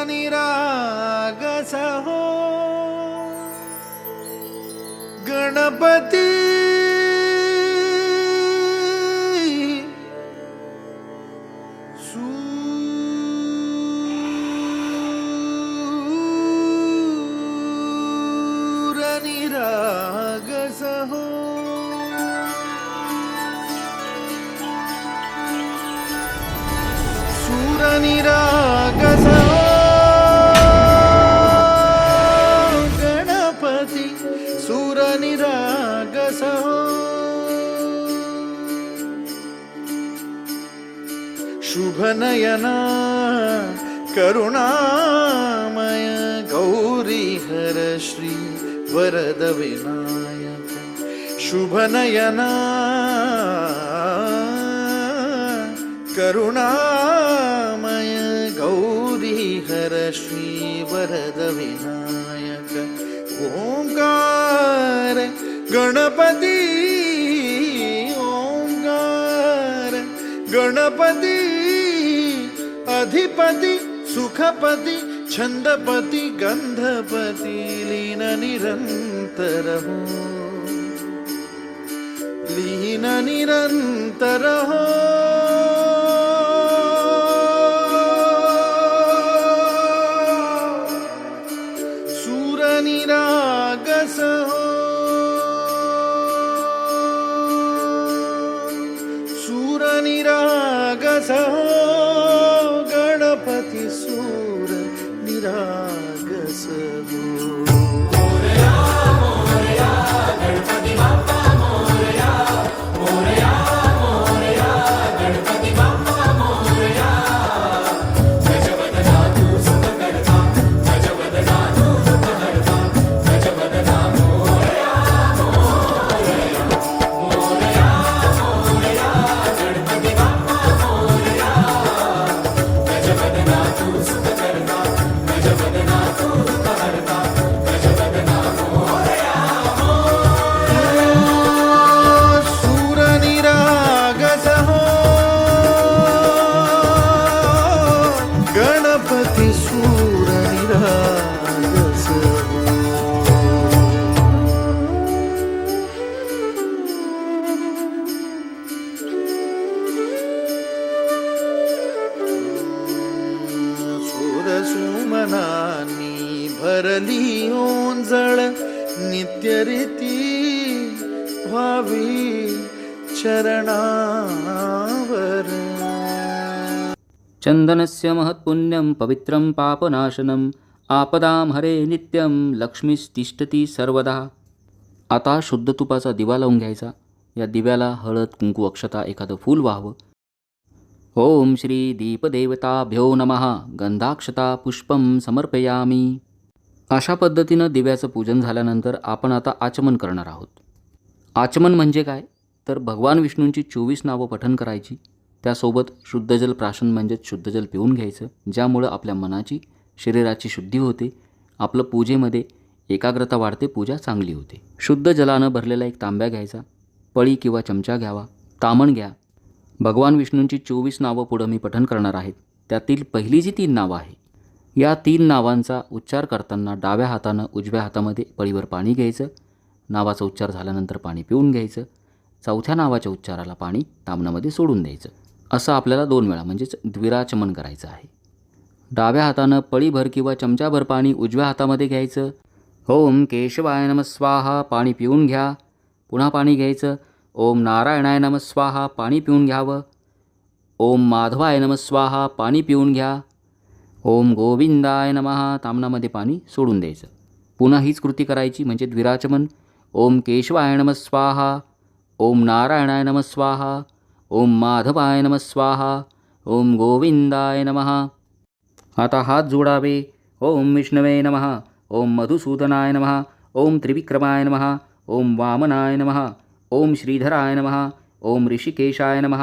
निरागस हो गणपती सूर निरागस हो सूर निरागस हो गणपती सूर निरागस हो शुभनयना करुणामय गौरी हर श्री वरद विनायक शुभनयना करुणामय गौरी हर श्री वरद विनायक ओंकार गणपती ओंकार गणपती अधिपती सुखपती छंदपती गंधपती लीन निरंतर हो लीन निरंतर हो सूर निरागस हो सूर निरागस हो गणपती सूर निरागस हो मोरया मोरया गणपती बाप्पा मोरया मोरया मोरया गणपती बाप्पा मोरया गजवदना तू सुख करता गजवदना तू दुःख हरता गजवदना मोरया मोरया मोरया मोरया गणपती बाप्पा मोरया गजवदना तू सुख करता गजवदना तू दुःख हरता गजवदना मोरया सूर निरागस हो गणपती सूर निरागस हो सुमनानी भरली ओंजळ नित्यरीती व्हावी चरणावर चंदनस्य महत्पुण्यं पवित्रं पापनाशनम् आपदां हरे नित्यं लक्ष्मीस्तिष्ठती सर्वदा. आता शुद्ध तुपाचा दिवा लावून घ्यायचा. या दिव्याला हळद कुंकू अक्षता एखादं फूल व्हावं. ओम श्री दीपदेवताभ्यो नमः गंधाक्षता पुष्पं समर्पयामी. अशा पद्धतीनं दिव्याचं पूजन झाल्यानंतर आपण आता आचमन करणार आहोत. आचमन म्हणजे काय तर भगवान विष्णूंची 24 नावं पठण करायची. त्यासोबत शुद्ध जल प्राशन म्हणजेच शुद्ध जल पिऊन घ्यायचं, ज्यामुळं आपल्या मनाची शरीराची शुद्धी होते, आपलं पूजेमध्ये एकाग्रता वाढते, पूजा चांगली होते. शुद्ध जलानं भरलेला एक तांब्या घ्यायचा, पळी किंवा चमचा घ्यावा, तामण घ्या. भगवान विष्णूंची 24 नावं पुढं मी पठण करणार आहेत. त्यातील पहिली जी 3 नावं आहे, या 3 नावांचा उच्चार करताना डाव्या हातानं उजव्या हातामध्ये पळीवर पाणी घ्यायचं. नावाचा उच्चार झाल्यानंतर पाणी पिऊन घ्यायचं. चौथ्या नावाच्या उच्चाराला पाणी तामणामध्ये सोडून द्यायचं. असं आपल्याला 2 वेळा म्हणजेच द्विराचमन करायचं आहे. डाव्या हातानं पळीभर किंवा चमचाभर पाणी उजव्या हातामध्ये घ्यायचं. ओम केशवाय नमः स्वाहा पाणी पिऊन घ्या. पुन्हा पाणी घ्यायचं. ओम नारायणाय नमः स्वाहा पाणी पिऊन घ्यावं. ओम माधवाय नमः स्वाहा पाणी पिऊन घ्या. ओम गोविंदाय नमः तामणामध्ये पाणी सोडून द्यायचं. पुन्हा हीच कृती करायची म्हणजे द्विराचमन. ओम केशवाय नमः स्वाहा ओम नारायणाय नमः स्वाहा ओम माधवाय नमः स्वाहा ओम गोविंदाय नमः. आता हात जोडावे. ओम विष्णवे नमः ओम मधुसूदनाय नमः ओम त्रिविक्रमाय नमः ओम वामनाय नमः ओम श्रीधराय नमः ओम ऋषिकेशाय नमः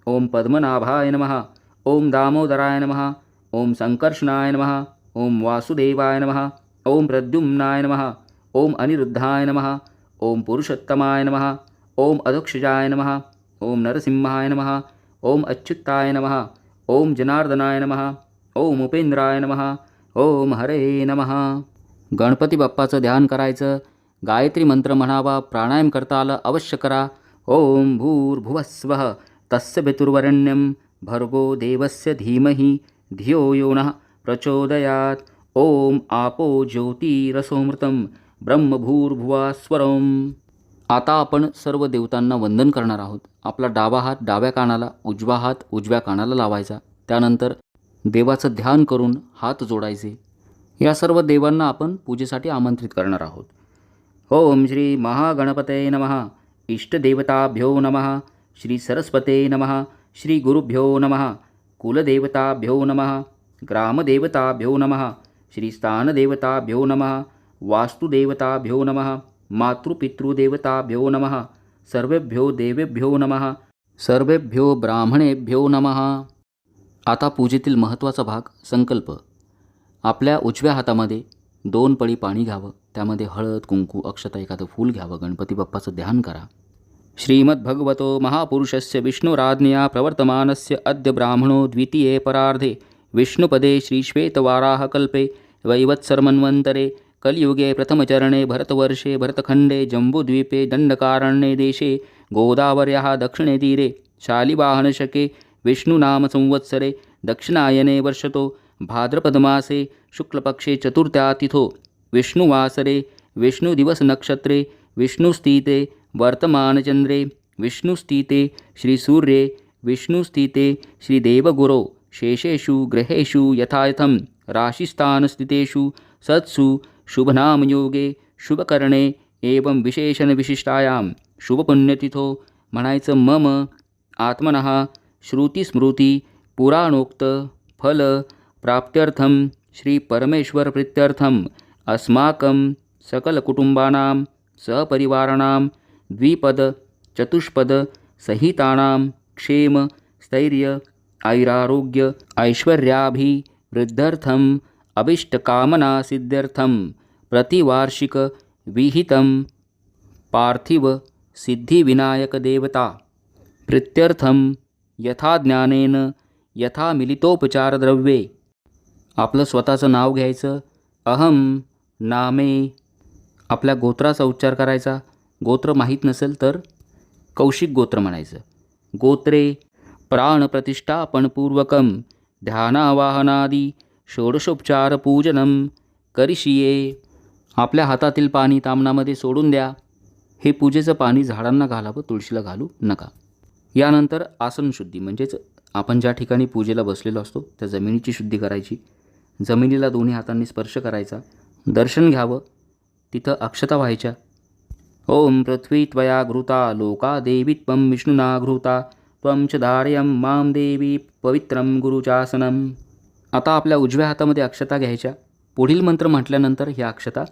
ओम पद्मनाभाय नमः ओम दामोदराय नमः ओम संकर्षणाय नमः ओम वासुदेवाय नमः ओम प्रद्युम्नाय नमः ओम अनिरुद्धाय नमः ओम पुरुषोत्तमाय नमः ओम अधोक्षजाय नमः ओम नरसिंहाय नमः ओम अच्युताय नमः ओम जनार्दनाय नमः ओम उपेंद्राय नमः ओम हरे नमः. गणपती बाप्पाचं ध्यान करायचं. गायत्री मंत्र म्हणावा. प्राणायाम करता आलं अवश्य करा. ओम भूर्भुवस्वः तस्य पितुर्वरेण्यं भर्गो देवस्य धीमहि धियो यो नः प्रचोदयात. ओम आपो ज्योतिरसोमृतं ब्रह्मभूर्भुवास्वरम्. आता आपण सर्व देवतांना वंदन करणार आहोत. आपला डावा हात डाव्या कानाला, उजवा हात उजव्या कानाला लावायचा. त्यानंतर देवाचं ध्यान करून हात जोडायचे. या सर्व देवांना आपण पूजेसाठी आमंत्रित करणार आहोत. ओम श्री महागणपते नमः. इष्टदेवताभ्यो नमः. श्री सरस्वते नमः. श्री गुरुभ्यो नमः. कुलदेवताभ्यो नमः. ग्रामदेवताभ्यो नमः. श्री स्थानदेवताभ्यो नमः. वास्तुदेवताभ्यो नमः. मातृपितृदेवताभ्यो नमः. सर्वेभ्यो देवेभ्यो नमः. सर्वेभ्यो ब्राह्मणेभ्यो नमः. आता पूजेतील महत्त्वाचा भाग संकल्प. आपल्या उजव्या हातामध्ये 2 पळी पाणी घ्यावं. त्यामध्ये हळद, कुंकू, अक्षता, एखादं फूल घ्यावं. गणपती बाप्पाचं ध्यान करा. श्रीमद्भगवतो महापुरुषस्य विष्णुराज्ञया प्रवर्तमानस्य अद्य ब्राह्मणो द्वितीये परार्धे विष्णुपदे श्रीश्वेतवाराहकल्पे वैवत्सर्मन्वन्तरे कलियुगे प्रथमचरणे भरतवर्षे भरतखण्डे जम्बूद्वीपे दण्डकारण्ये देशे गोदावर्याः दक्षिणे तीरे शालिवाहनशके विष्णुनामसंवत्सरे दक्षिणायने वर्षतो भाद्रपदमासे शुक्लपक्षे चतुर्थ्यातिथो विष्णुवासरे विष्णुदिवसनक्षत्रे विष्णुस्थिते वर्तमानचन्द्रे विष्णुस्थिते श्रीसूर्ये विष्णुस्थिते श्रीदेवगुरो शेषेषु ग्रहेषु यथायथं राशिस्थानस्थितेषु सत्सु शुभनामयोगे शुभकरणे एवं विशेषणविशिष्टायां शुभपुण्यतिथो म्हणायचं. मम आत्मनः श्रुतिस्मृती पुराणोक्त फल प्राप्त्यर्थं श्री परमेश्वर प्रीत्यर्थं अस्माकं सकलकुटुंबानां सहपरिवाराणां द्विपद चतुष्पद सहितानां क्षेम स्थैर्य ऐरारोग्य ऐश्वर्याभिवृद्ध्यर्थं अभीष्टकामना सिद्ध्यर्थं प्रतिवार्षिक विहितं पार्थिव सिद्धिविनायक देवता प्रीत्यर्थं यथा ज्ञानेन यथा मिलितोपचारद्रव्ये. आपलं स्वतःचं नाव घ्यायचं. अहम नामे. आपल्या गोत्राचा उच्चार करायचा. गोत्र माहीत नसेल तर कौशिक गोत्र म्हणायचं. गोत्रे प्राणप्रतिष्ठापनपूर्वकं ध्यानावाहनादी षोडशोपचारपूजनं करिष्ये. आपल्या हातातील पाणी तामणामध्ये सोडून द्या. हे पूजेचं पाणी झाडांना घालावं, तुळशीला घालू नका. यानंतर आसनशुद्धी म्हणजेच आपण ज्या ठिकाणी पूजेला बसलेलो असतो त्या जमिनीची शुद्धी करायची. जमिनीला दोन्ही हातांनी स्पर्श करायचा. दर्शन घ्यावं. तिथं अक्षता व्हायच्या. ओम पृथ्वी त्वया घृता लोका देवी त्वं विष्णुना घृता त्वं च धारयं मां देवी पवित्रं गुरुचासनम. आता आपल्या उजव्या हातामध्ये अक्षता घ्यायच्या. पुढील मंत्र म्हटल्यानंतर ह्या अक्षता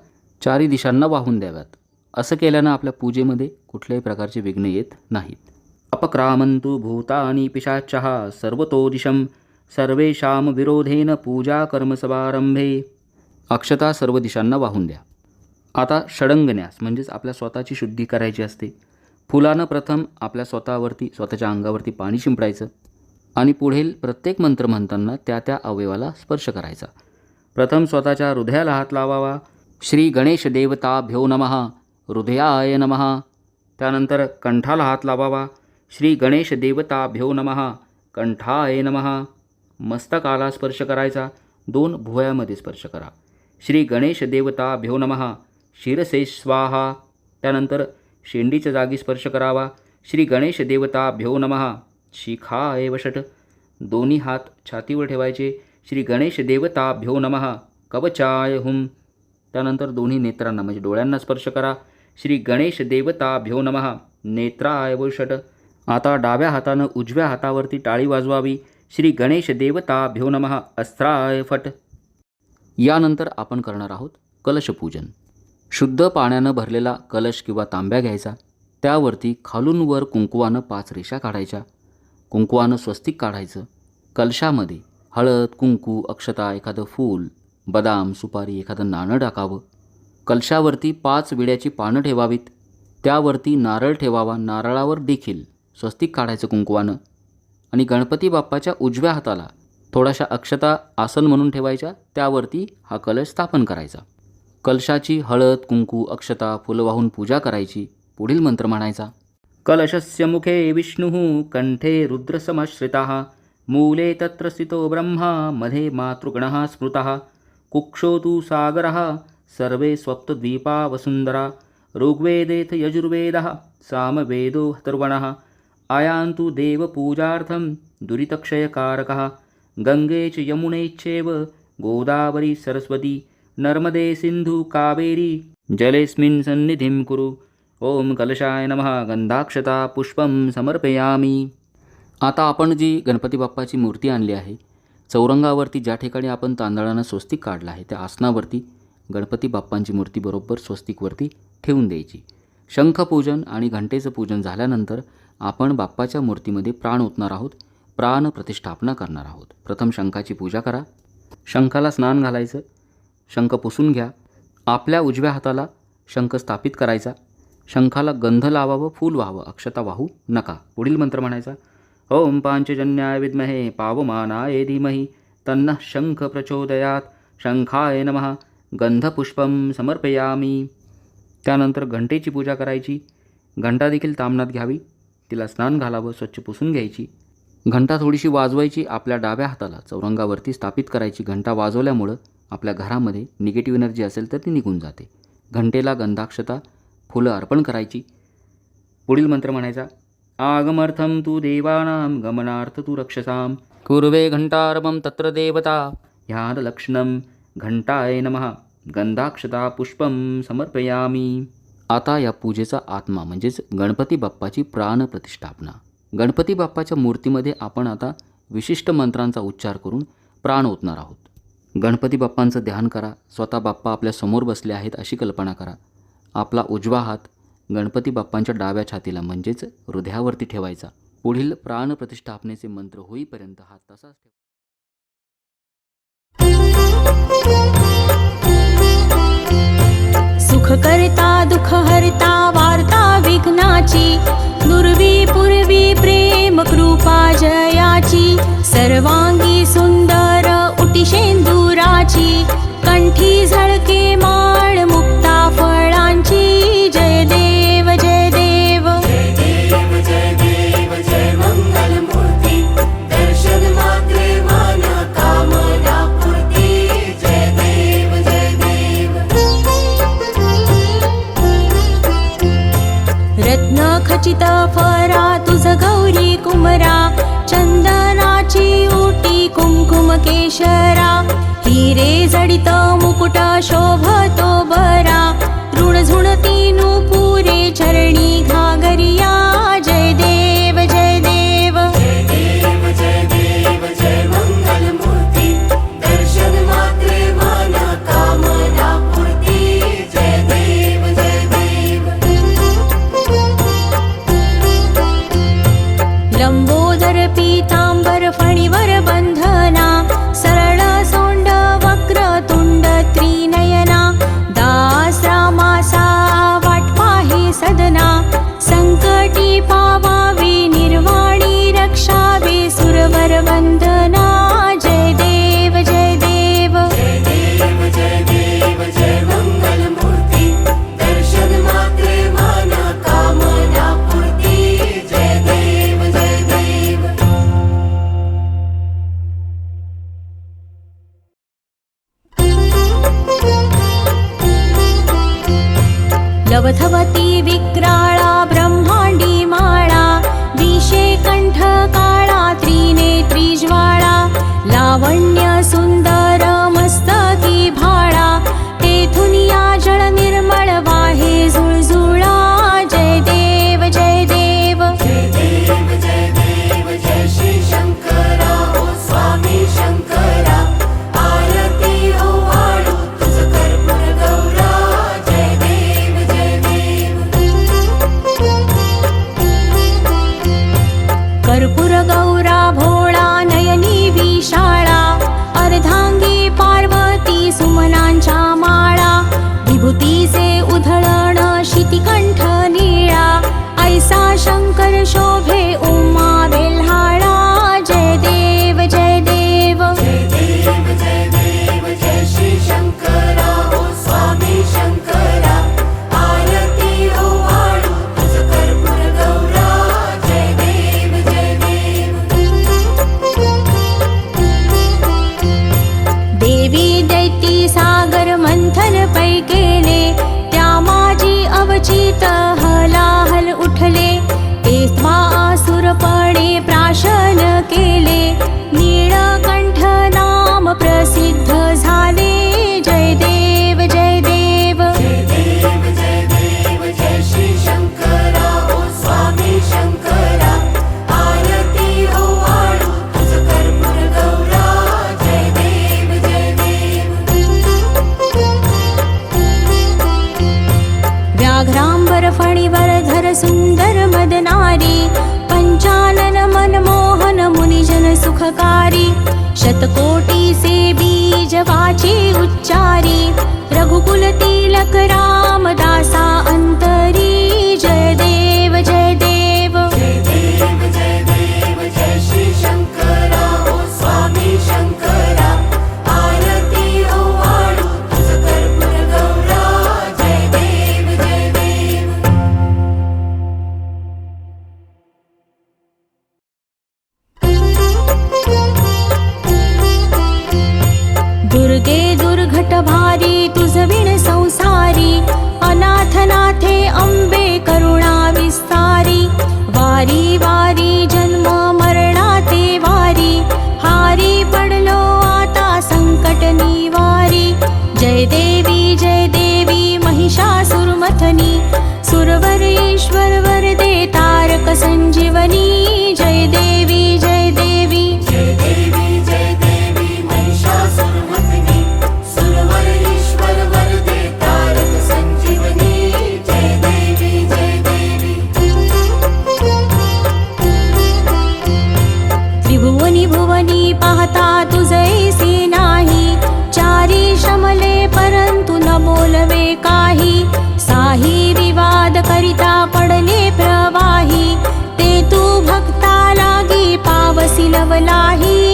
4 दिशांना वाहून द्याव्यात. असं केल्यानं आपल्या पूजेमध्ये कुठल्याही प्रकारचे विघ्न येत नाहीत. अपक्रामंतु भूतानि पिशाचः सर्वतो दिशं सर्वेषां विरोधेन पूजा कर्मसमारंभे. अक्षता सर्व दिशांना वाहून द्या. आता षडंगन्यास म्हणजेच आपल्या स्वतःची शुद्धी करायची असते. फुलानं प्रथम आपल्या स्वतःच्या अंगावरती पाणी शिंपडायचं आणि पुढील प्रत्येक मंत्र म्हणताना त्या अवयवाला स्पर्श करायचा. प्रथम स्वतःच्या हृदयाला हात लावावा. श्री गणेश देवताभ्यो नमः. हृदयाय नमः. त्यानंतर कंठाला हात लावावा. श्री गणेश देवताभ्यो नमः. कंठाय नमः. मस्तकाला स्पर्श करायचा. 2 भुवयामध्ये स्पर्श करा. श्री गणेश देवताभ्यो नमः. शिरसे स्वाहा. त्यानंतर शेंडीच्या जागी स्पर्श करावा. श्री गणेश देवताभ्यो नमः. शिखाय वषट. दोन्ही हात छातीवर ठेवायचे. श्री गणेश देवताभ्यो नमः. कवचाय हुम. त्यानंतर दोन्ही नेत्रांना म्हणजे डोळ्यांना स्पर्श करा. श्री गणेश देवताभ्यो नमः. नेत्राय वषट. आता डाव्या हातानं उजव्या हातावरती टाळी वाजवावी. श्री गणेश देवताभ्यो नमः. अस्त्राय फट. यानंतर आपण करणार आहोत कलशपूजन. शुद्ध पाण्यानं भरलेला कलश किंवा तांब्या घ्यायचा. त्यावरती खालून वर कुंकवानं 5 रेषा काढायच्या. कुंकवानं स्वस्तिक काढायचं. कलशामध्ये हळद, कुंकू, अक्षता, एखादं फूल, बदाम, सुपारी, एखादं नाणं टाकावं. कलशावरती 5 विड्याची पानं ठेवावीत. त्यावरती नारळ ठेवावा. नारळावर देखील स्वस्तिक काढायचं कुंकवानं. आणि गणपती बाप्पाच्या उजव्या हाताला थोड्याशा अक्षता आसन म्हणून ठेवायच्या, त्यावरती हा कलश स्थापन करायचा. कलशाची हळद, कुंकू, अक्षता, फुलं वाहून पूजा करायची. पुढील मंत्र म्हणायचा. कलशस्य मुखे विष्णुः कंठे रुद्रसमाश्रिताः मूले तत्र स्थितो ब्रह्मा मध्ये मातृगणः स्मृतः कुक्षो तु सागरः सर्वे स्वप्तद्वीपा वसुन्धरा ऋग्वेदेथ यजुर्वेदः सामवेदो अथर्वणः आयान्तु देवपूजार्थं दुरितक्षयकारकः गंगे च यमुने चैव गोदावरी सरस्वती नर्मदे सिंधु कावेरी जलेस्मिन् सन्निधिं कुरु. ओम कलशाय नमः. गंधाक्षता पुष्पं समर्पयामी. आता आपण जी गणपती बाप्पाची मूर्ती आणली आहे, चौरंगावरती ज्या ठिकाणी आपण तांदळानं स्वस्तिक काढलं आहे त्या आसनावरती गणपती बाप्पांची मूर्ती बरोबर स्वस्तिकवरती ठेवून द्यायची. शंखपूजन आणि घंटेचं पूजन झाल्यानंतर आपण बाप्पाच्या मूर्तीमध्ये प्राण ओतणार आहोत, प्राण प्रतिष्ठापना करणार आहोत. प्रथम शंखाची पूजा करा. शंखाला स्नान घालायचं. शंख पुसून घ्या. आपल्या उजव्या हाताला शंख स्थापित करायचा. शंखाला गंध लावावं, फूल व्हावं, अक्षता वाहू नका. पुढील मंत्र म्हणायचा. ओम पांचजन्याय विद्महे पावमानाय धीमहि तन्नः शंख प्रचोदयात शंखाय नमः. गंधपुष्पं समर्पयामी. त्यानंतर घंटेची पूजा करायची. घंटा देखील ताम्हणात घ्यावी, तिला स्नान घालावं, स्वच्छ पुसून घ्यायची. घंटा थोडीशी वाजवायची. आपल्या डाव्या हाताला चौरंगावरती स्थापित करायची. घंटा वाजवल्यामुळं आपल्या घरामध्ये निगेटिव्ह एनर्जी असेल तर ती निघून जाते. घंटेला गंधाक्षता फुलं अर्पण करायची. पुढील मंत्र म्हणायचा. आगमर्थं तु देवानां गमनार्थ तु रक्षसां कुर्वे घंटारवं तत्र देवता ह्यादलक्षणं घंटाय नमः. गंधाक्षता पुष्पं समर्पयामी. आता या पूजेचा आत्मा म्हणजेच गणपती बाप्पाची प्राण प्रतिष्ठापना. गणपती बाप्पाच्या मूर्तीमध्ये आपण आता विशिष्ट मंत्रांचा उच्चार करून प्राण ओतणार आहोत. गणपती बाप्पांचं ध्यान करा. स्वतः बाप्पा आपल्या समोर बसले आहेत अशी कल्पना करा. आपला उजवा हात गणपती बाप्पांच्या डाव्या छातीला म्हणजेच हृदयावरती ठेवायचा. पुढील प्राण प्रतिष्ठापनेचे मंत्र होईपर्यंत हात तसाच ठेवा. सुख करता दुःख हरता वार्ता विघ्नाची नुरवी पूर्वी प्रेम कृपा जयाची सर्वांगी सुंदर उटिशेंदुराची कंठी झळके माळ मुक्ता फळांची जय देव जय देव जय देव जय देव जय मंगल मूर्ती दर्शन मात्रे मन कामना पूर्ती जय देव जय देव. रत्न खचित फरा तुझ गौरी कुमरा चंदनाची उटी कुंकुम केशरा हिरे जडित मुकुट शोभतो बरा ऋण झुणती नुपुरे चरणी घागरिया जय देव जय देव जय देव जय देव जय मंगल मूर्ती दर्शन मात्रे मन कामना पूर्ती जय देव जय देव. लंबोदर पीतांबर फणीवर बंधना सरळ सोंड वक्र तुंड त्रिनयना दास रामासा वाट पाहे सदना संकटी पावावे निर्वाणी रक्षावे सुरवर वंदना जय देव जय देव जय देव जय देव जय मंगल मूर्ती दर्शन मात्रे मन कामना पूर्ती जय देव जय देव. लवथवती विक्राळा ब्रह्मांडी माळा विशे कंठ काळा त्रिनेत्री ज्वाळा लावण्य सुंदर मस्तकी भाळा तेथुनिया जळ निर्मळ वाहे झुळझुळा जय देव जय देव जय देव जय देव जय श्री शंकरा ओ स्वामी शंकरा आरती ओ वाळू तुझ कर्पूर गौरा जय देव जय देव. चित हलाहल उठले, तेव्हा आसुरपणे प्राशन केले. नीळकंठ नाम प्रसिद्ध झाले. जय देव जय देव. जय देव जय देव जय श्री शंकरा ओ स्वामी शंकरा. आरती हो वाळू तुझ कर्पूर गौरा. जय देव जय देव. व्याघ्रांबर फणीवर धर सुंदर मदनारी, पंचानन मनमोहन मुनिजन सुखकारी. शतकोटी से बीज वाची उच्चारी, रघुकुल तिलक रामदासा अंतरी. जय देव जय देव. जय देव जय देव जय श्री शंकरा ओ स्वामी शंकरा. आरती हो वाळू तुझ कर्पूर गौरा. जय देव जय देव. दुर्गे दुर्घट भारी तुझ विण संसारी, अनाथनाथे अंबे करुणा विस्तारी. वारी वारी जन्म मरणाते वारी, हारी पडलो आता संकट निवारी. जय देवी महिषासुरमथनी, सुरवर ईश्वर वरदे तारक संजीवनी. जय देवी जय देवी. जय देवी महिषासुरमर्दिनी, सुरवर ईश्वर वरदे तारक संजीवनी. जय देवी जय देवी. त्रिभुवनी भुवनी पाहता तुझैसे नाही, चारी श्रमले परंतु न बोलवे काही. साही विवाद करिता पडले प्रवाही, ते तू भक्ता लागी पावसी लवलाही.